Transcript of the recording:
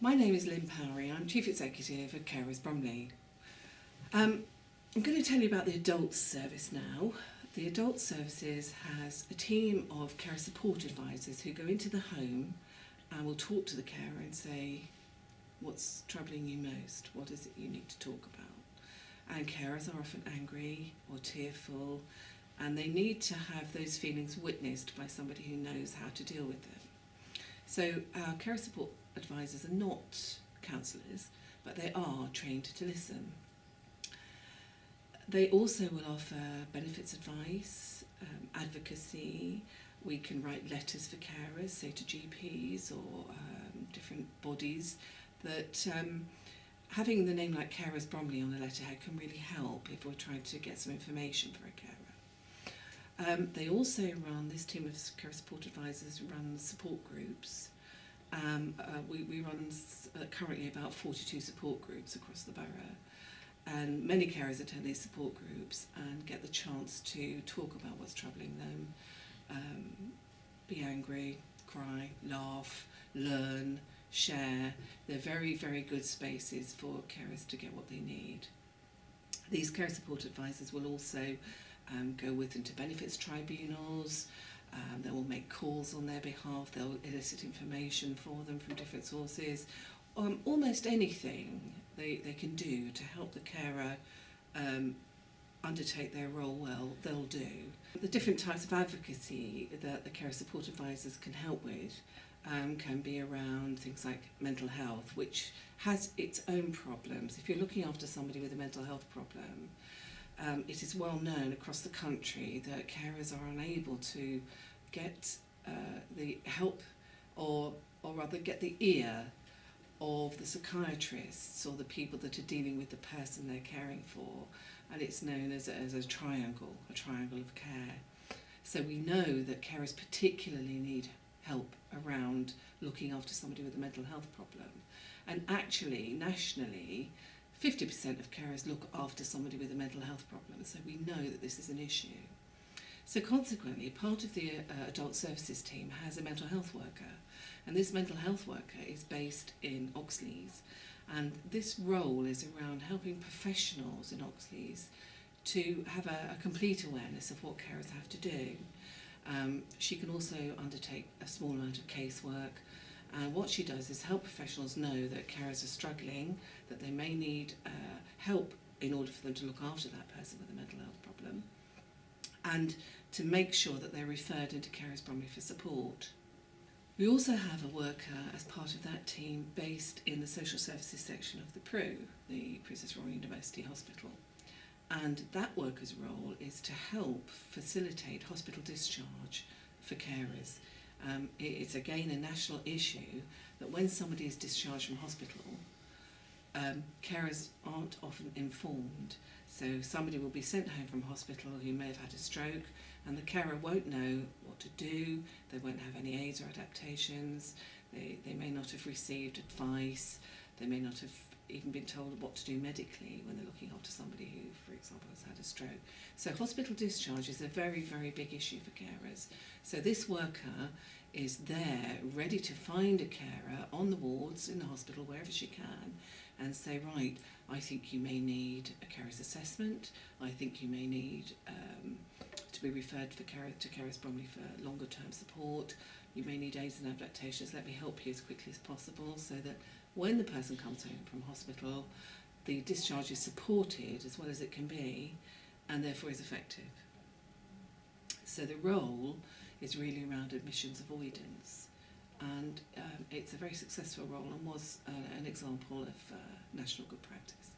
My name is Lynne. I'm Chief Executive at Carers Bromley. I'm going to tell you about the Adult Service now. The Adult Services has a team of carer support advisors who go into the home and will talk to the carer and say, what's troubling you most? What is it you need to talk about? And carers are often angry or tearful, and they need to have those feelings witnessed by somebody who knows how to deal with them. So our carer support advisors are not counsellors, but they are trained to listen. They also will offer benefits advice, advocacy. We can write letters for carers, say to GPs or different bodies, that having the name like Carers Bromley on a letterhead can really help if we're trying to get some information for a carer. They also run, this team of carer support advisors run support groups. We run currently about 42 support groups across the borough, and many carers attend these support groups and get the chance to talk about what's troubling them, be angry, cry, laugh, learn, share. They're very, very good spaces for carers to get what they need. These care support advisors will also go with into benefits tribunals. They will make calls on their behalf. They'll elicit information for them from different sources. Almost anything they can do to help the carer undertake their role well, they'll do. The different types of advocacy that the care support advisors can help with can be around things like mental health, which has its own problems. If you're looking after somebody with a mental health problem, it is well known across the country that carers are unable to get the help or rather get the ear of the psychiatrists or the people that are dealing with the person they're caring for, and it's known as a triangle of care. So we know that carers particularly need help around looking after somebody with a mental health problem, and actually nationally 50% of carers look after somebody with a mental health problem, so we know that this is an issue. So consequently, part of the Adult Services team has a mental health worker, and this mental health worker is based in Oxleas, and this role is around helping professionals in Oxleas to have a complete awareness of what carers have to do. She can also undertake a small amount of casework, and what she does is help professionals know that carers are struggling, that they may need help in order for them to look after that person with a mental health problem, and to make sure that they're referred into Carers Bromley for support. We also have a worker as part of that team based in the social services section of the PRU, the Princess Royal University Hospital. And that worker's role is to help facilitate hospital discharge for carers. It's again a national issue that when somebody is discharged from hospital, carers aren't often informed. So somebody will be sent home from hospital who may have had a stroke, and the carer won't know what to do. They won't have any aids or adaptations. They may not have received advice. They may not have even been told what to do medically when they're looking after somebody who, for example, has had a stroke. So hospital discharge is a very, very big issue for carers. So this worker is there ready to find a carer on the wards, in the hospital, wherever she can, and say, right, I think you may need a carer's assessment. I think you may need to be referred to Carers Bromley for longer term support. You may need aids and adaptations. Let me help you as quickly as possible, so that when the person comes home from hospital, the discharge is supported as well as it can be, and therefore is effective. So the role is really around admissions avoidance, and it's a very successful role and was an example of national good practice.